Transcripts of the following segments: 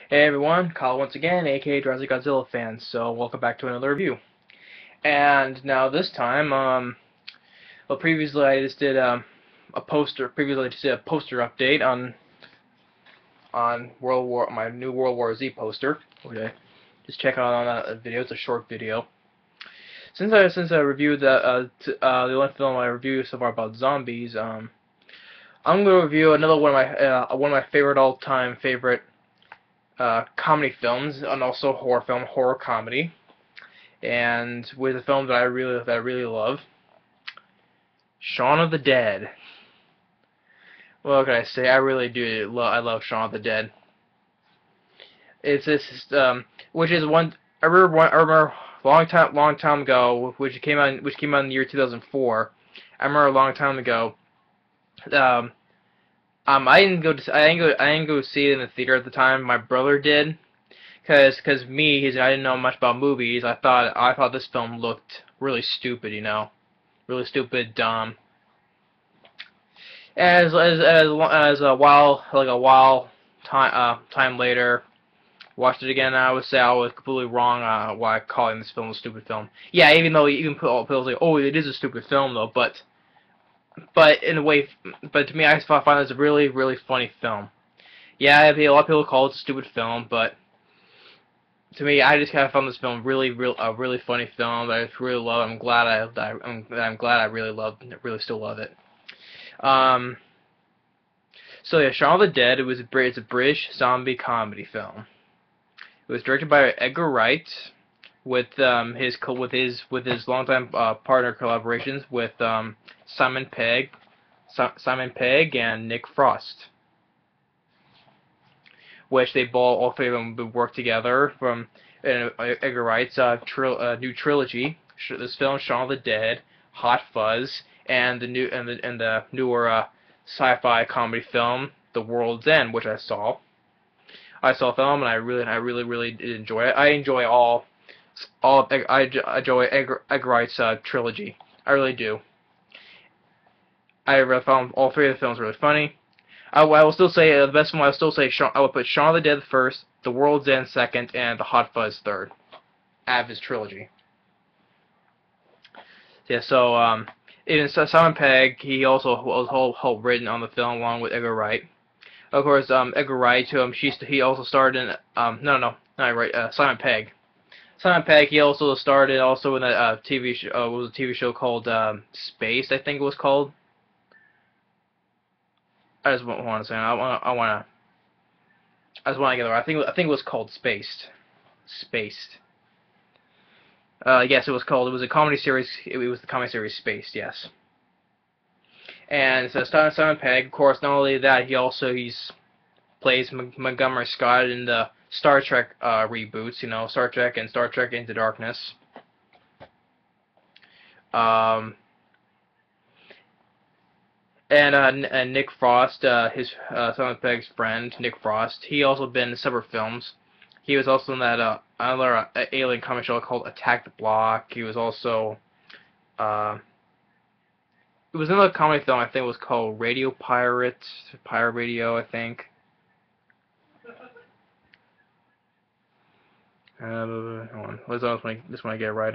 Hey everyone, Kyle once again, aka Drowsy Godzilla fan. So welcome back to another review. And now this time, well, previously I just did a poster. Previously I just did a poster update on my new World War Z poster. Which I just check out on that video. It's a short video. Since I reviewed the only film I reviewed so far about zombies, I'm gonna review another one of my all-time favorite comedy films, and also horror comedy, and with a film that I really love, Shaun of the Dead. What can I say? I really do. I love Shaun of the Dead. It's this, which is one I remember long time ago, which came out in the year 2004. I remember a long time ago. Um, I didn't go see it in the theater at the time. My brother did. Cause I didn't know much about movies. I thought this film looked really stupid, really stupid, dumb. As a while time later, watched it again, I would say I was completely wrong why calling this film a stupid film. Yeah, even people say, oh, it is a stupid film though, but in a way, but to me, I find this a really funny film. Yeah, a lot of people call it a stupid film, but to me, I just kind of found this film a really funny film that I really love. I'm glad I really still love it. So yeah, Shaun of the Dead. It's a British zombie comedy film. It was directed by Edgar Wright with his longtime partner collaborations with Simon Pegg and Nick Frost, which all three of them would work together from Edgar Wright's new trilogy. This film, Shaun of the Dead, Hot Fuzz, and the newer sci-fi comedy film, The World's End, which I saw. I saw the film and I really did enjoy it. I enjoy I enjoy Edgar Wright's trilogy. I really do. I found all three of the films really funny. I will still say the best one. I will put Shaun of the Dead first, The World's End second, and The Hot Fuzz third, out of his trilogy. Yeah, so even Simon Pegg, he also was written on the film along with Edgar Wright. Of course, Edgar Wright, he also starred in Simon Pegg. Simon Pegg, he also starred in a TV show. Was a TV show called Space, I think it was called. I just want to say, I just want to get it right. I think it was called Spaced. Spaced. Yes, it was called. It was a comedy series. It was the comedy series Spaced. Yes. And so Simon Pegg, of course, not only that, he plays Montgomery Scott in the Star Trek reboots. Star Trek and Star Trek Into Darkness. And Nick Frost, his Simon Pegg's friend, Nick Frost, he also been in several films. He was also in that another alien comic show called Attack the Block. He was also it was another comedy film, I think it was called Radio Pirate Radio, I think. Hold on. This one I get right.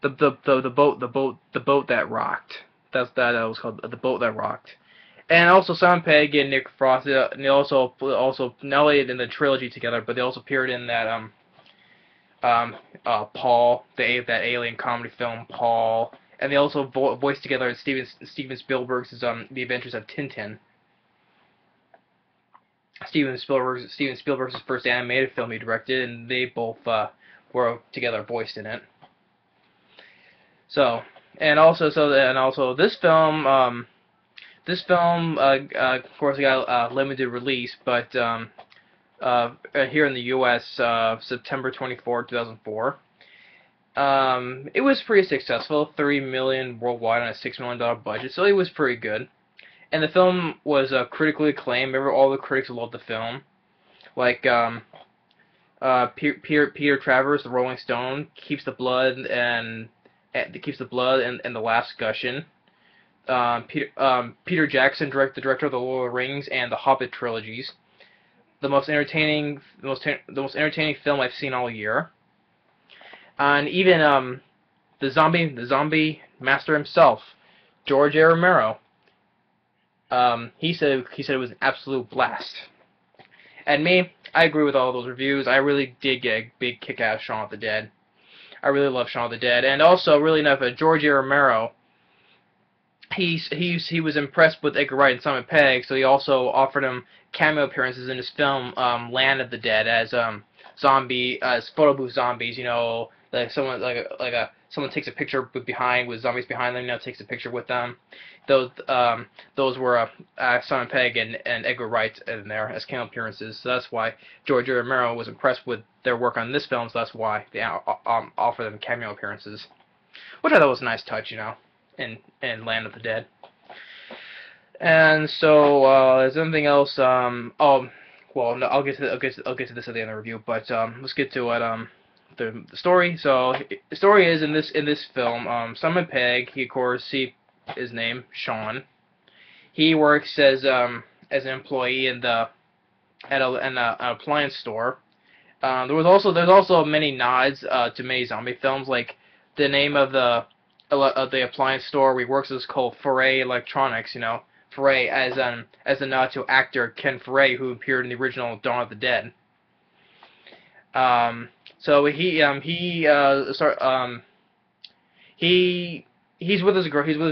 The boat that rocked. That was called The Boat That Rocked. And also Simon Pegg and Nick Frost, and they also not only in the trilogy together, but they also appeared in that Paul, that alien comedy film Paul, and they also voiced together in Steven Spielberg's The Adventures of Tintin. Steven Spielberg's first animated film he directed, and they both were together voiced in it. So, and also this film, of course, got a limited release, but here in the U.S., September 24, 2004. It was pretty successful, $3 million worldwide on a $6 million budget, so it was pretty good. And the film was critically acclaimed. Remember, all the critics loved the film. Like Peter Travers, the Rolling Stone, Keeps the Blood, and that keeps the blood and the laughs gushing. Peter Jackson, the director of the Lord of the Rings and the Hobbit trilogies. The most entertaining film I've seen all year. And even the zombie master himself, George A. Romero. He said it was an absolute blast. And me, I agree with all those reviews. I really did get a big kick out of Shaun of the Dead. I really love Shaun of the Dead, and also really enough, George A. Romero. He was impressed with Edgar Wright and Simon Pegg, so he also offered him cameo appearances in his film Land of the Dead as photo booth zombies. You know, like someone takes a picture with zombies behind them. You know, takes a picture with them. Those were Simon Pegg and Edgar Wright in there as cameo appearances. So that's why George A. Romero was impressed with their work on this film. So that's why they offered them cameo appearances, which I thought was a nice touch. You know. In Land of the Dead. And so is there anything else? Oh, well, no, I'll get to this at the end of the review. But let's get to it. The story. So the story is in this film. Simon Pegg, he of course his name Shaun. He works as an employee at an appliance store. There's also many nods to many zombie films, like the name of the appliance store where he works is called Foray Electronics. You know, Foray as a nod to actor Ken Foray, who appeared in the original Dawn of the Dead. So he's with his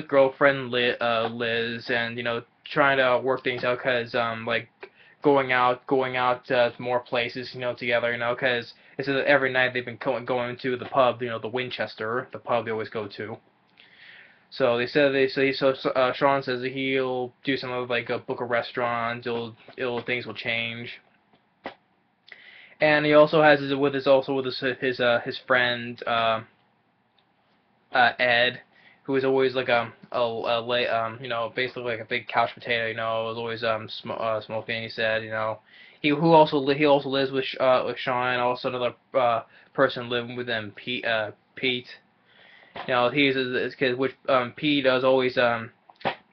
girlfriend Liz, and you know, trying to work things out, cause like going out to more places, you know, together, you know, cause it's every night they've been going to the pub, you know, the Winchester, the pub they always go to. So Shaun says that he'll do something like book a restaurant. Things will change. And he also has his friend Ed, who is always like you know, basically like a big couch potato. You know, is always smoking. He said, you know, he also lives with Shaun. Also another person living with them, Pete. You know, Pete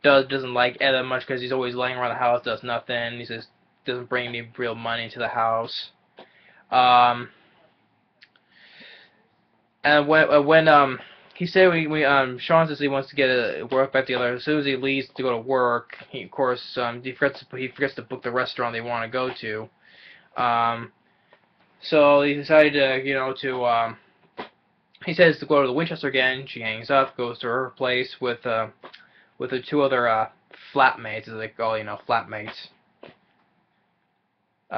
doesn't like Ed that much because he's always laying around the house, does nothing. He says doesn't bring any real money into the house. And when he said Shaun says he wants to get work back together. As soon as he leaves to go to work, he of course he forgets to book the restaurant they want to go to. So he decided to he says to go to the Winchester again. She hangs up, goes to her place with the two other flatmates, as they call, you know, flatmates.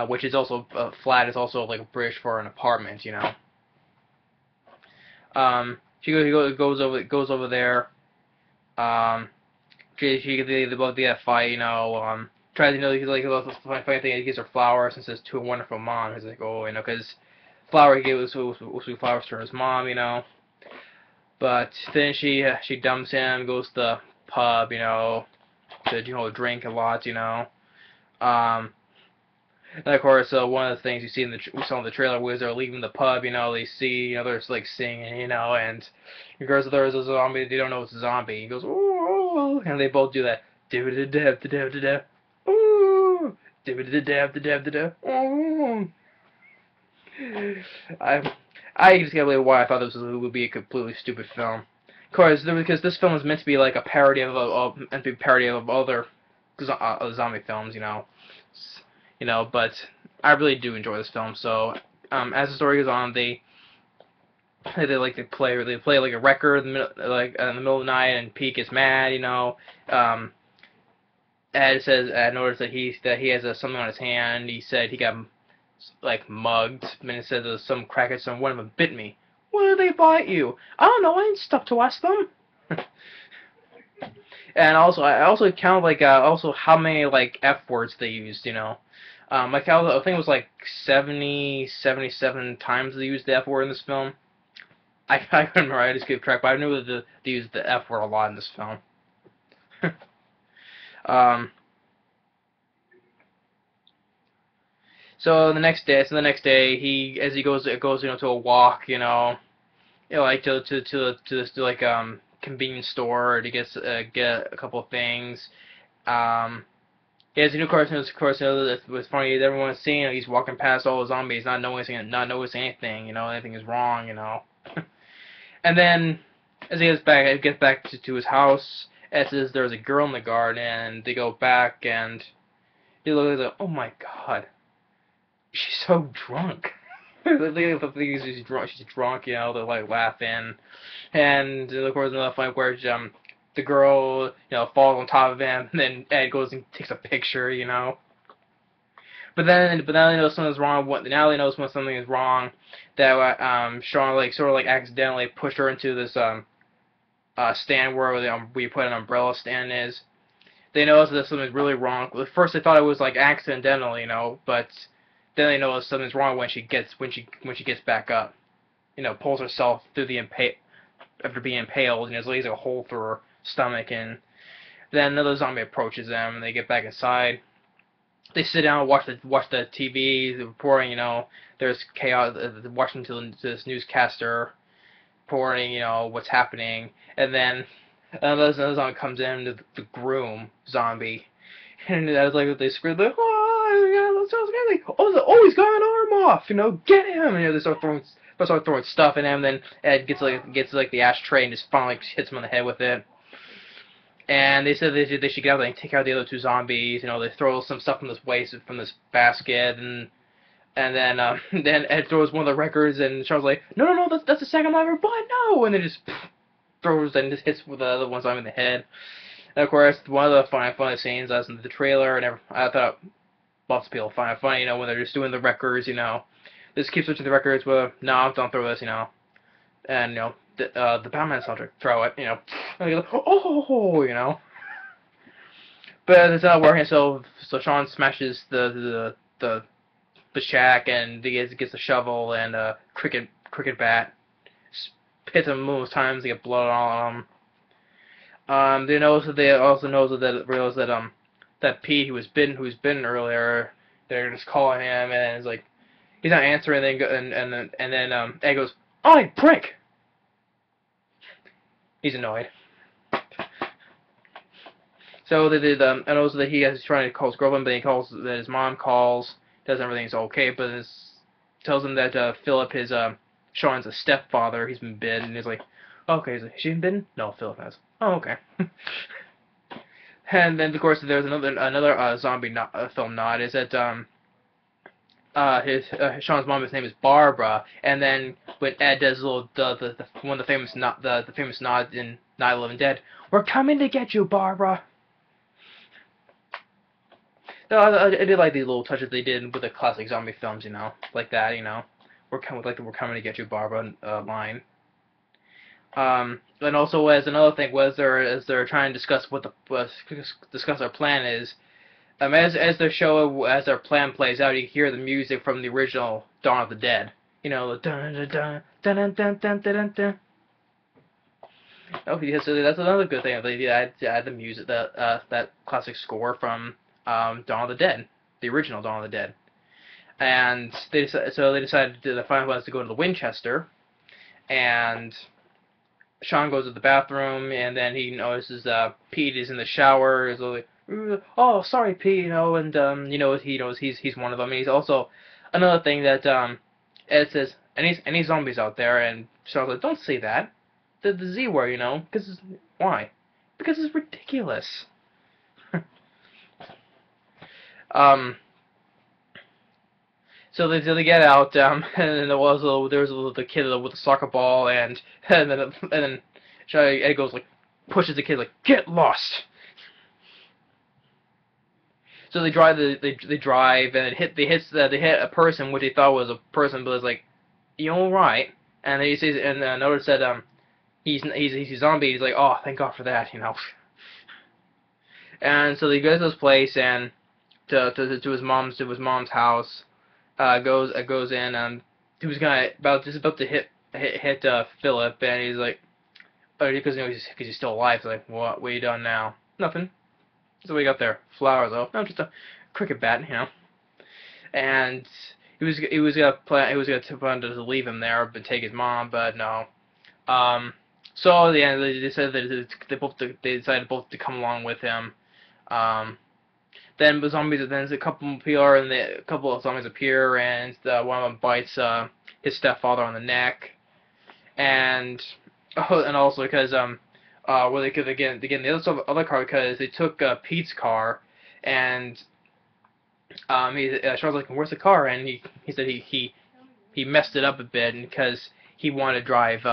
Which is also flat is also like British for an apartment, you know. He goes over there. They both get a fight, you know. Tries, you know, he's like the funny thing. He gives her flowers and says, "To a wonderful mom." He's like, oh, you know, because flower he gave was flowers to his mom, you know. But then she dumps him, goes to the pub, you know, to drink a lot, you know. And of course, one of the things you see we saw in the trailer was they're leaving the pub, you know, they see, you know, they're just like singing, you know, and he goes, there's a zombie, they don't know it's a zombie. He goes, ooh, and they both do that, dib-a-da-dab-da-dab-da-dab, ooh, dib-a-da-dab-da-dab-da-dab, ooh. I just can't believe why I thought this would be a completely stupid film. Because this film is meant to be like a parody of other zombie films, you know. You know, but I really do enjoy this film. So as the story goes on, they play like a record in the middle of the night, and Pete gets mad, you know. Ed noticed that he has something on his hand. He said he got like mugged, and it said there's some crackheads, one of them bit me. Why did they bite you? I don't know. I didn't stop to ask them. And I also counted like also how many like F words they used, you know. I think it was like 77 times they used the F word in this film. I couldn't remember, I just keep track, but I knew that they used the F word a lot in this film. So the next day, he goes, you know, to a walk, you know, you know, like to this like convenience store to get a couple of things. Um, yeah, it's a new cartoon. Of course, you know, it was funny. Everyone's seeing he's walking past all the zombies, not noticing anything. You know, anything is wrong. You know, and then as he gets back to his house, it says there's a girl in the garden, and they go back and he looks like, oh my god, she's so drunk. She's drunk. She's drunk. You know, they're like laughing, and of course another funny where the girl, you know, falls on top of him, and then Ed goes and takes a picture. You know. But now they know something's wrong. Now they knows when something is wrong. That Shaun like sort of like accidentally pushed her into this stand where we put an umbrella stand is. They notice that something's really wrong. At first they thought it was like accidental, you know, but then they notice something's wrong when she gets back up. You know, pulls herself through the after being impaled, and there's like a hole through her stomach, and then another zombie approaches them, and they get back inside. They sit down and watch the TV, reporting, you know, there's chaos, watching to this newscaster reporting, you know, what's happening, and then another zombie comes in, the groom zombie, and that's like they scream like, oh, he's got an arm off, you know, get him, and you know, they start throwing stuff at him, then Ed gets the ashtray and just finally hits him on the head with it. And they said they should get out there and take out the other two zombies. You know, they throw some stuff from this basket, and then then Ed throws one of the records, and Shaun's like, no, that's the second one I ever bought, no, and then just throws and just hits with the other one zombie in the head. And of course, one of the funny scenes that's in the trailer, and I thought lots of people find it funny, you know, when they're just doing the records, you know, they just keep switching the records, well, no, don't throw this, you know, and you know. The Batman soundtrack, throw it, you know, and you go, oh, you know. But it's not working, so Shaun smashes the shack, and he gets a shovel and a cricket bat, hits him multiple times to get blood on him. They also realize that Pete, who was bitten earlier, they're just calling him, and it's like he's not answering, and then Ed goes, "Oi, prick!" He's annoyed. So and also that he's trying to call his girlfriend, but that his mom calls, does everything's okay, but tells him that Philip, his Shaun's a stepfather, he's been bitten, and he's like, okay, he's like, she been bitten? No, Philip has. Oh, okay. And then of course there's another zombie film nod is that Shaun's mom's name is Barbara, and then when Ed does one of the famous nods in Night of the Living Dead, we're coming to get you, Barbara. No, I did like these little touches they did with the classic zombie films, you know, like that, you know, we're coming to get you, Barbara line. And also as another thing as they're trying to discuss discuss our plan is. As their plan plays out, you hear the music from the original Dawn of the Dead. You know, the dun dun dun dun dun dun dun dun. Oh, yeah, so that's another good thing. They add the music, that classic score from Dawn of the Dead, the original Dawn of the Dead. And they decided the final was to go to the Winchester, and Shaun goes to the bathroom, and then he notices Pete is in the shower. Is like, oh, sorry, Pete, you know, and he knows he's one of them. And he's also another thing that Ed says, any zombies out there, and Shaun's like, don't say that. The Z word, you know, why? Because it's ridiculous. So they get out, and then there was the kid with the soccer ball, and then Ed goes like, pushes the kid like, get lost. So they drive, and they hit a person which they thought was a person, but it's like, you all right? And then he says, and another said, he's a zombie. He's like, oh, thank God for that, you know. And so they go to this place and to his mom's house. Goes in. He was about to hit Philip, and he's like, oh, because he's still alive. He's like, what you done now? Nothing. So we got there. Flowers, though. No, just a cricket bat, you know. And he was gonna plan to leave him there, but take his mom, but no. So at the end, they said that they decided both to come along with him. Um, then the zombies, then a couple appear, and a couple of zombies appear, and one of them bites his stepfather on the neck, and and also because where they could again the other car because they took Pete's car, and Charles was like, "Where's the car?" And he said he messed it up a bit because he wanted to drive.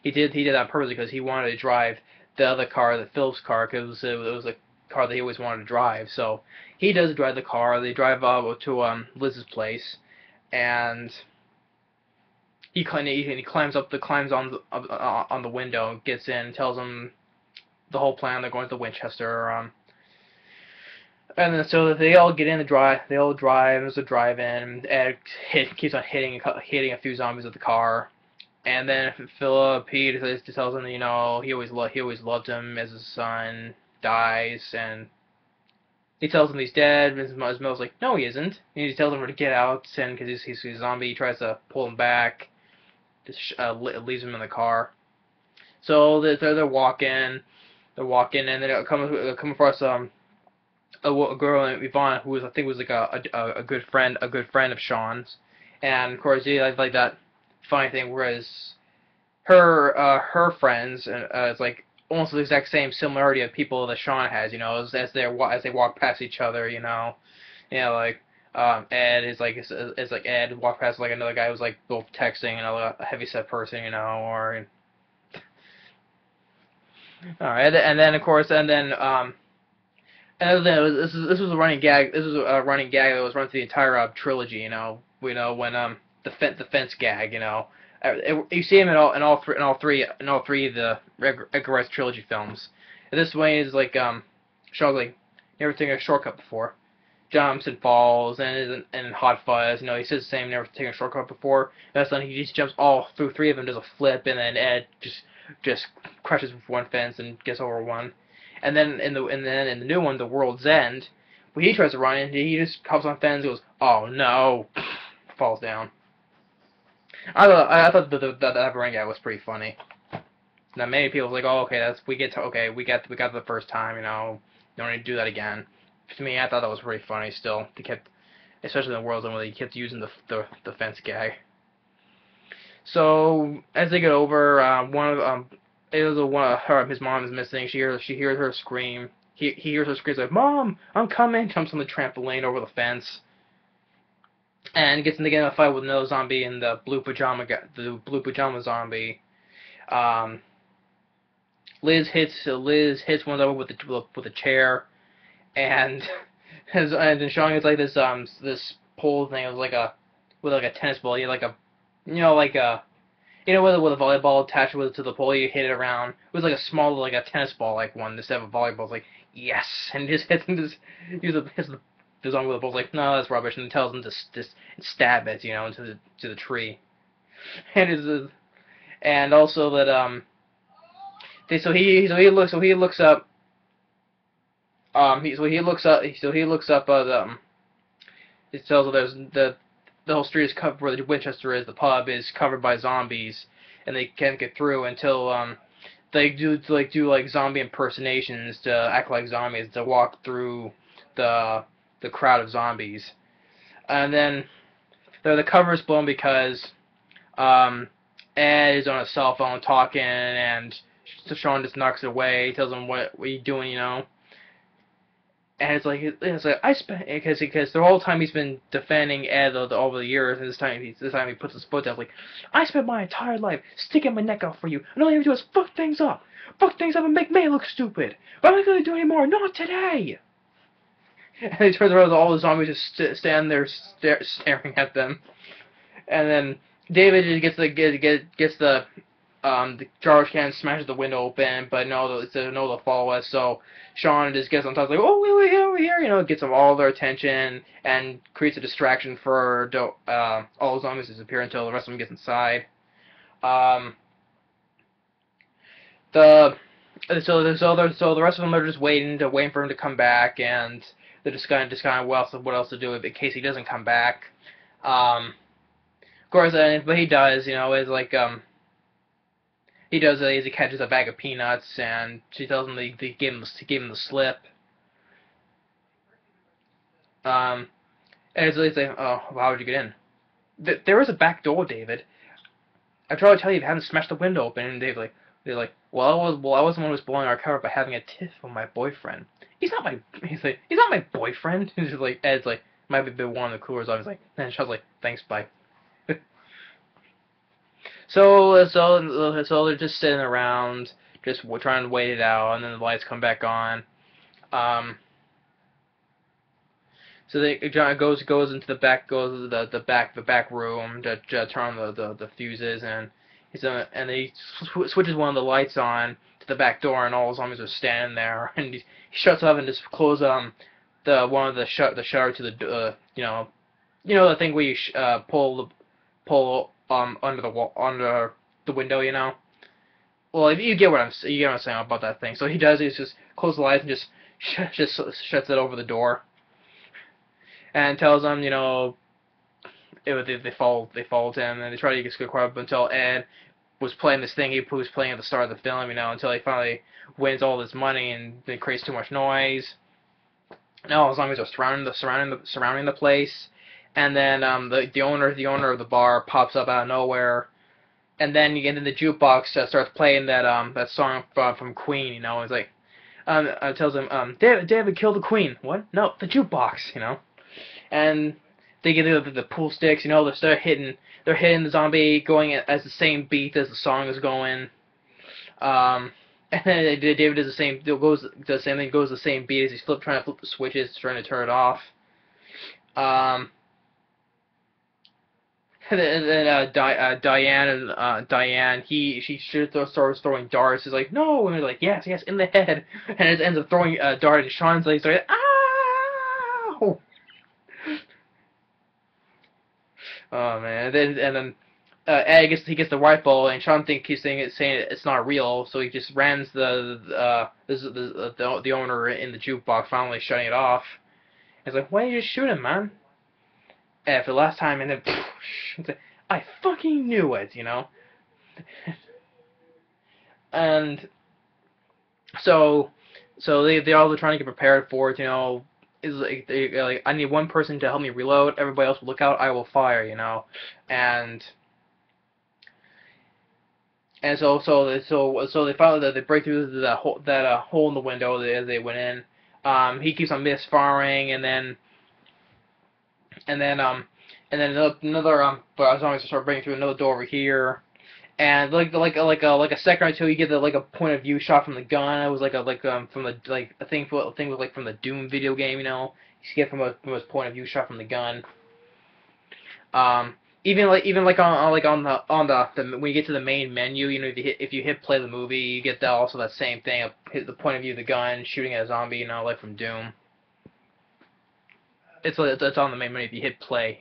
He did that purposely because he wanted to drive the other car, the Phil's car, because it was a car that he always wanted to drive. So he does drive the car. They drive to Liz's place, and he climbs on the window, gets in, tells him the whole plan. They're going to Winchester. And then so they all get in the drive. They all drive. There's a drive-in. Ed keeps on hitting a few zombies with the car. And then Pete tells him, you know, he always loved him as his son. Dies, and he tells him he's dead. And Mel's like, no, he isn't. And he tells him to get out, and because he's a zombie, he tries to pull him back. Just leaves him in the car. So they're walking, and then come across a girl named Yvonne, who I think was like a good friend of Shaun's, and of course he like that funny thing, whereas her friends it's like almost the exact same similarity of people that Shaun has, you know, as they walk past each other, you know, like Ed is like Ed walk past like another guy who's like both texting, you know, a heavyset person, you know, or alright, and then of course and then this was a running gag. This was a running gag that was run through the entire trilogy. You know, when the fence gag. You know, you see him in all three of the Edgar Wright's trilogy films. And this way is like Shaun's like never taken a shortcut before. Jumps and falls and Hot Fuzz. You know, he says the same, never taken a shortcut before. And that's when he just jumps all through three of them, does a flip, and then Ed just crashes with one fence and gets over one. And then in the new one, The World's End, when he tries to run in, he just hops on fence and goes, "Oh no," falls down. I thought that running guy was pretty funny. Now many people was like, "Oh, okay, we got the first time, you know, don't need to do that again." To me, I thought that was pretty funny. Still, especially in The World's End, where he kept using the fence gag. So as they get over, his mom is missing. She hears her scream. He hears her scream like, "Mom, I'm coming!" Jumps on the trampoline over the fence, and gets in a fight with another zombie and the blue pajama zombie. Liz hits one of them with a chair, and then Shaun gets like this pole thing. It was like a tennis ball. You had with a volleyball attached to the pole, you hit it around. It was like a small, like a tennis ball, like one instead of a volleyball. It's like, yes, and just hits the zombie with the ball. Like, no, that's rubbish, and it tells him to stab it, you know, into the tree. And also that so he looks up it tells him there's the whole street is covered, where the Winchester is, the pub is covered by zombies, and they can't get through until they do zombie impersonations to act like zombies to walk through the crowd of zombies, and then the cover is blown because Ed is on his cell phone talking, and Shaun just knocks it away. He tells him, "What are you doing?" You know. And it's like I spent because the whole time he's been defending Ed over the years, and this time he puts his foot down. Like, I spent my entire life sticking my neck out for you, and all you do is fuck things up, and make me look stupid. But I'm not gonna do it anymore. Not today. And he turns around, all the zombies just stand there staring at them, and then David just gets the garbage can, smashes the window open, but no, they'll follow us. So Shaun just gets on top, like, "Oh, we're here," you know, gets them all their attention and creates a distraction for all the zombies to disappear until the rest of them gets inside. So the rest of them are just waiting for him to come back, and they're just kind of what else to do in case he doesn't come back. Of course, but he does, you know, it's like he does it. He catches a bag of peanuts, and she tells him they gave him the slip. And it's like, oh, well, how would you get in? There is a back door, David. I tried to tell you, you haven't smashed the window open. And they're like, well, I was the one who was blowing our cover by having a tiff with my boyfriend. He's not my boyfriend. He's just like, Ed's like, might be one of the coolers. I was like, and Sean's like, thanks, bye. So they're just sitting around, just trying to wait it out, and then the lights come back on. Um, So John goes into the back the back room to turn on the fuses, and he switches one of the lights on to the back door, and all the zombies are standing there, and he shuts off and just closes the shutter to the the thing where you pull under the wall, under the window, you know. Well, you get what I'm saying about that thing. So he does. He just closes the lights and just shuts it over the door. And tells them, they followed him, and they try to get quiet up until Ed was playing this thing he was playing at the start of the film, until he finally wins all this money and it creates too much noise. Now all the zombies are surrounding the place, and then the owner of the bar pops up out of nowhere, and then you get in the jukebox starts playing that song from Queen, It's like tells him David killed the Queen. What? No, the jukebox, And they get the pool sticks, they're hitting the zombie going as the same beat as the song is going. And then David does the same goes the same beat as he's trying to flip the switches, trying to turn it off. And then Diane, she starts throwing darts. He's like, no, and they're like, yes, in the head, and it ends up throwing a dart at Sean's legs. Like, ow! Oh man! And then Ed gets the rifle, and Shaun thinks he's saying it's not real, so he just rams the owner in the jukebox, finally shutting it off. He's like, why did you shoot him, man? And for the last time, and then I fucking knew it, And so they all are trying to get prepared for it, Is like I need one person to help me reload. Everybody else will look out. I will fire, And so they finally they break through that hole in the window as they went in. He keeps on misfiring, and then another zombies start breaking through another door over here. And like a second or two, you get a point of view shot from the gun. It was from the thing was like from the Doom video game, You get from his point of view shot from the gun. Even on the when you get to the main menu, if you hit play the movie, you get that same thing. Hit the point of view of the gun shooting at a zombie, like from Doom. It's on the main menu if you hit play,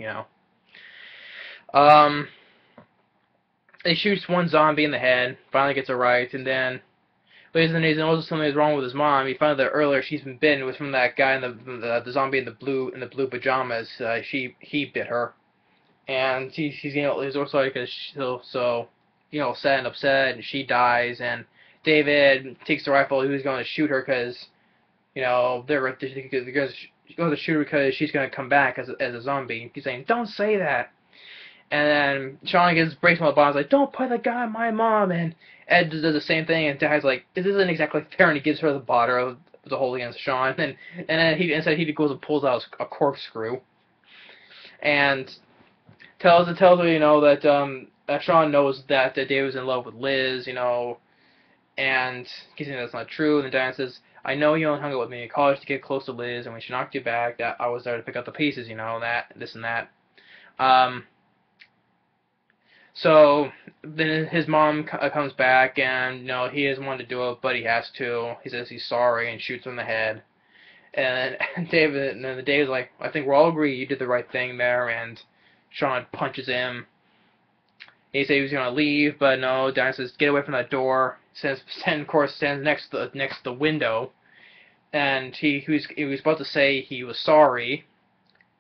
He shoots one zombie in the head, finally gets it right, and then but he notices something is wrong with his mom. He found out that earlier she's been bitten. It was from that guy in the zombie in the blue pajamas. He bit her, and he's also like so sad and upset, and she dies, and David takes the rifle. He was going to shoot her because they're going to shoot her because she's going to come back as a zombie. He's saying, don't say that. And then Shaun gets breaks my balls like, don't put the gun on my mom. And Ed does the same thing, and Dad's like, this isn't exactly fair, and he gives her the bottle to hold against Shaun. And then he goes and pulls out a corkscrew, and tells her that Shaun knows that David was in love with Liz, and kissing that's not true. And then Diane says, I know you only hung out with me in college to get close to Liz, and when she knocked you back, that I was there to pick up the pieces, this and that. So then his mom comes back, and he doesn't want to do it, but he has to. He says he's sorry and shoots him in the head. And David's like, I think we're all agree you did the right thing there. And Shaun punches him. He said he was gonna leave, but no. Diane says, get away from that door. Stands next to the window, and he was about to say he was sorry.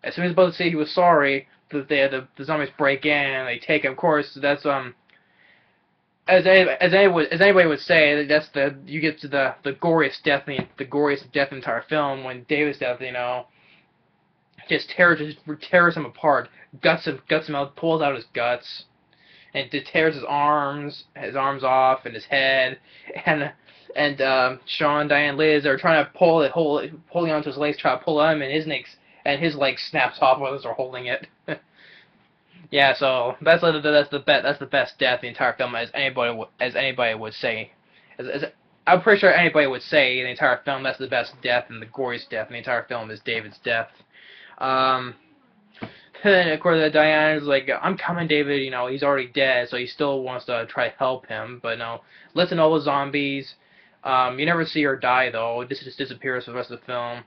As soon as he was about to say he was sorry, the zombies break in and they take him. Of course, that's as anybody would say, that's you get to the goriest death in the entire film when David's death, just tears him apart, guts him out, pulls out his guts, and it tears his arms off and his head, and Shaun, Diane, Liz are trying to holding onto his legs, trying to pull him, and his leg snaps off while they're holding it. Yeah, so that's the best death in the entire film, as anybody would say. I'm pretty sure anybody would say in the entire film that's the best death and the goriest death in the entire film is David's death. And of course, Diana's like, I'm coming, David. He's already dead, so he still wants to try to help him. But no, listen to all the zombies. You never see her die though. This just disappears for the rest of the film.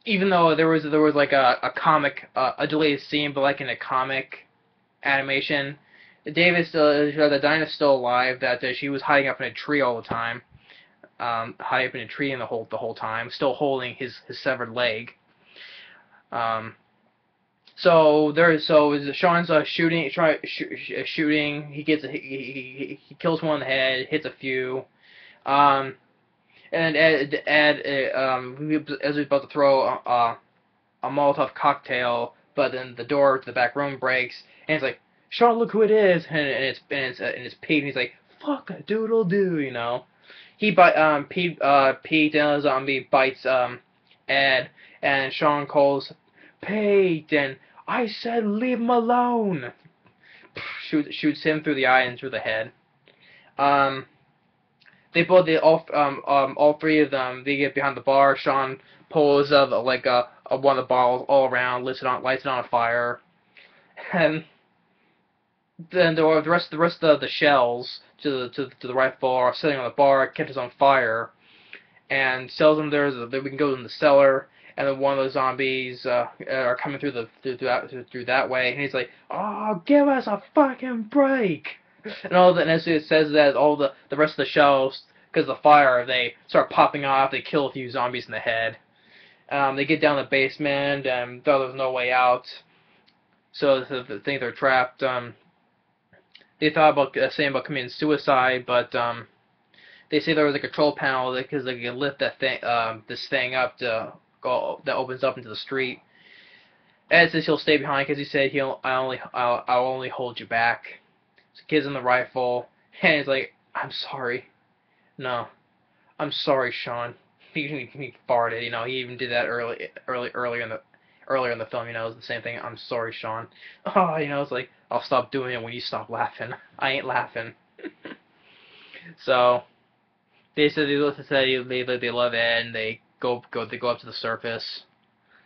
Even though there was like a comic, a delayed scene, but like in a comic animation, the Diana's still alive. That she was hiding up in a tree all the time, hiding up in a tree the whole time, still holding his severed leg. So Shaun's shooting. He kills one in the head, hits a few. And as he's about to throw a Molotov cocktail, but then the door to the back room breaks, and it's like, Shaun, look who it is, and it's Pete, and he's like, fuck a doodle do, Pete, the zombie, bites Ed, and Shaun calls Pete, and I said leave him alone. Shoots him through the eye and through the head. All three of them, they get behind the bar. Shaun pulls one of the bottles all around, lights it on fire, and then the rest of the shells to the rifle are sitting on the bar, catches on fire, and tells them that we can go in the cellar. And then one of those zombies are coming through that way, and he's like, "Oh, give us a fucking break!" And as it says that, all the rest of the shells, because of the fire, they start popping off. They kill a few zombies in the head. They get down the basement, and though there's no way out, so they think they're trapped. They thought about saying about committing suicide, but they say there was a control panel because they can lift this thing up to that opens up into the street. Ed says he'll stay behind because he said I'll only hold you back. So gives him the rifle, and he's like, I'm sorry. No, I'm sorry, Shaun. He farted. He even did that earlier in the film. It was the same thing. I'm sorry, Shaun. Oh, it's like, I'll stop doing it when you stop laughing. I ain't laughing. So they said they love Ed, and they go up to the surface,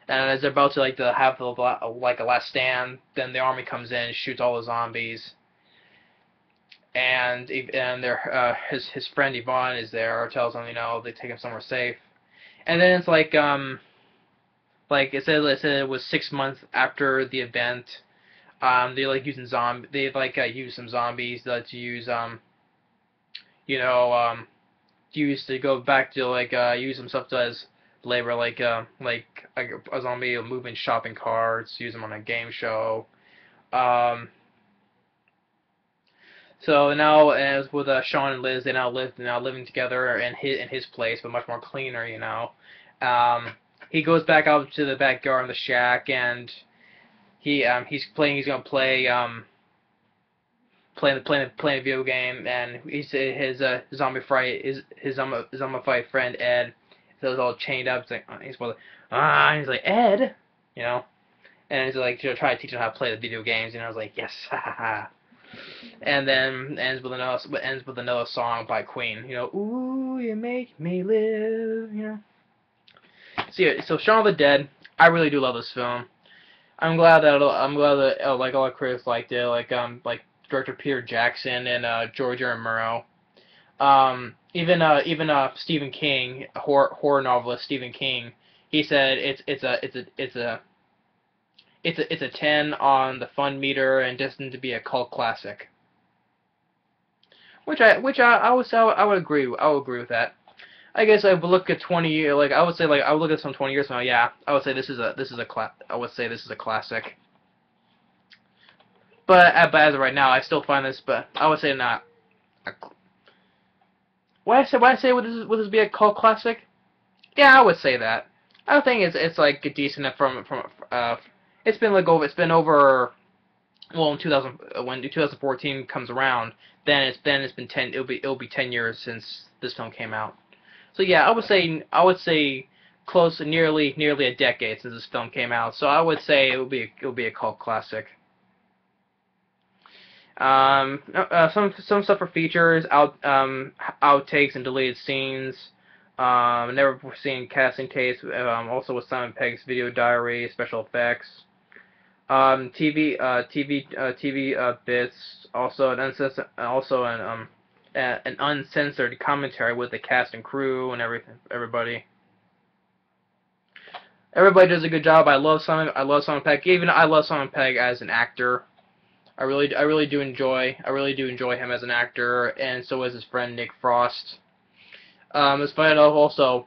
and as they're about to have a last stand, then the army comes in and shoots all the zombies, and his friend Yvonne is there, tells him they take him somewhere safe, and then it's like it said it was 6 months after the event. They use some zombies to use to go back to use some stuff as labor, like a zombie moving shopping carts, use them on a game show. So now, as with Shaun and Liz, they're now living together in his place, but much more cleaner. He goes back out to the backyard in the shack, and he's gonna play playing a video game, and his zombified friend Ed, so he's all chained up. He's like Ed, and he's like try to teach him how to play the video games, and I was like, yes, ha. And then ends with another song by Queen, ooh, you make me live, So Shaun of the Dead, I really do love this film. I'm glad that like all the critics liked it, like director Peter Jackson and George R. R. Murrow. Even Stephen King, horror novelist Stephen King, he said it's a 10 on the fun meter and destined to be a cult classic. Which I would agree with that. I guess I would look at 20 years, I would say I would look at some 20 years from now. Yeah, I would say this is a classic. but as of right now, I still find this, but I would say not. Would I say would this be a cult classic? Yeah, I would say that. I don't think it's like decent from it's been like over well in 2000 when 2014 comes around, then it's been 10 it'll be 10 years since this film came out. So yeah, I would say close to nearly a decade since this film came out. So I would say it will be a cult classic. Some stuff for features, outtakes and deleted scenes. Never seen casting tapes. Also with Simon Pegg's video diary, special effects. TV bits. Also an uncensored commentary with the cast and crew and everybody. Everybody does a good job. I love Simon Pegg. I love Simon Pegg as an actor. I really do enjoy him as an actor, and so is his friend Nick Frost. It's funny enough, also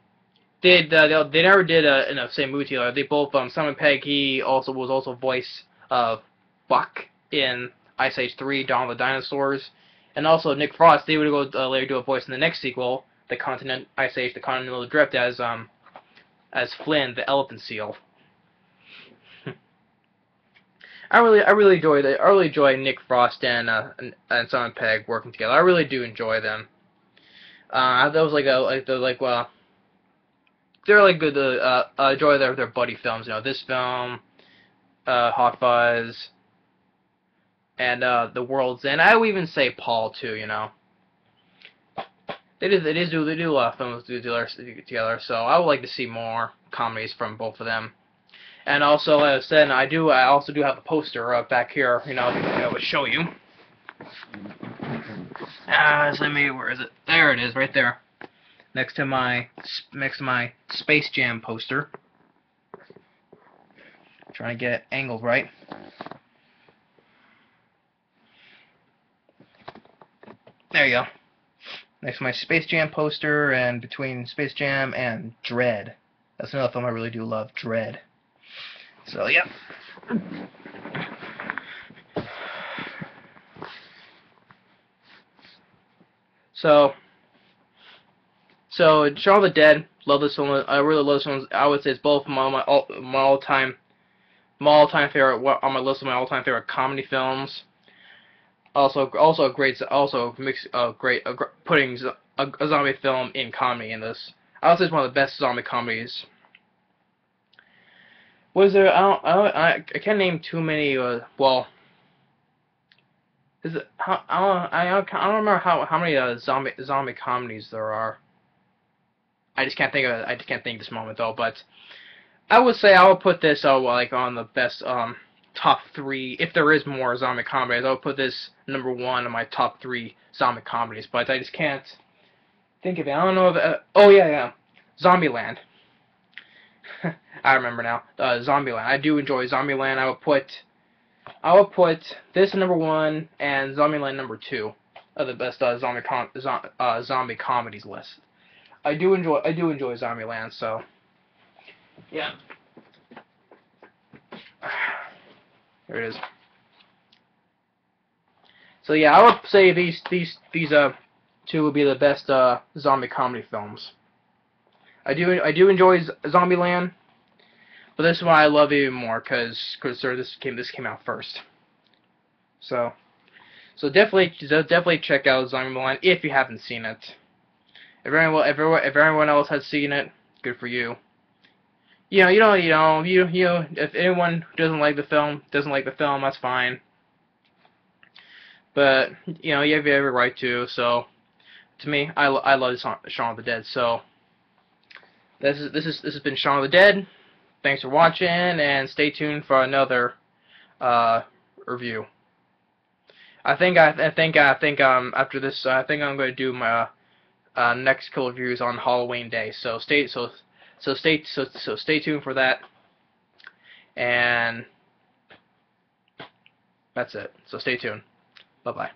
they never did in the same movie together. They both Simon Pegg, he was also voice of Buck in Ice Age 3: Dawn of the Dinosaurs, and also Nick Frost. They would go later do a voice in the next sequel, Ice Age: The Continental Drift, as Flynn, the elephant seal. I really enjoy Nick Frost and Simon Pegg working together. I really do enjoy them. That was they're like good to enjoy their buddy films. You know, this film, Hot Fuzz, and The World's End. I would even say Paul too. You know, they do a lot of films together. So I would like to see more comedies from both of them. And also, as I said, I also do have a poster back here. You know, I would show you. Where is it? There it is, right there, next to my Space Jam poster. Trying to get it angled right. There you go. Next to my Space Jam poster, and between Space Jam and Dread. That's another film I really do love, Dread. So, yep. So Shaun of the Dead, love this one. I really love this one. I would say it's both my all-time favorite on my list of my all-time favorite comedy films. Also putting a zombie film in comedy in this. I would say it's one of the best zombie comedies. Was there? I can't name too many. Well, is it? I don't remember how many zombie comedies there are. I just can't think of it. I just can't think this moment though. But I would say I would put this like on the best top 3. If there is more zombie comedies, I would put this number 1 on my top 3 zombie comedies. But I just can't think of it. I don't know if. Oh yeah, Zombieland. I remember now. Zombieland. I do enjoy Zombieland. I would put this number 1 and Zombieland number 2 of the best zombie comedies list. I do enjoy Zombieland. So yeah, here it is. So yeah, I would say these 2 would be the best zombie comedy films. I do enjoy Zombieland, but this one I love even more because this came out first. So definitely check out Zombieland if you haven't seen it. If everyone else has seen it, good for you. If anyone doesn't like the film, that's fine. But you have every right to. So to me, I love Shaun of the Dead. So. This has been Shaun of the Dead. Thanks for watching, and stay tuned for another review. After this, I think I'm going to do my next couple of reviews on Halloween Day. So stay tuned for that. And that's it. So stay tuned. Bye bye.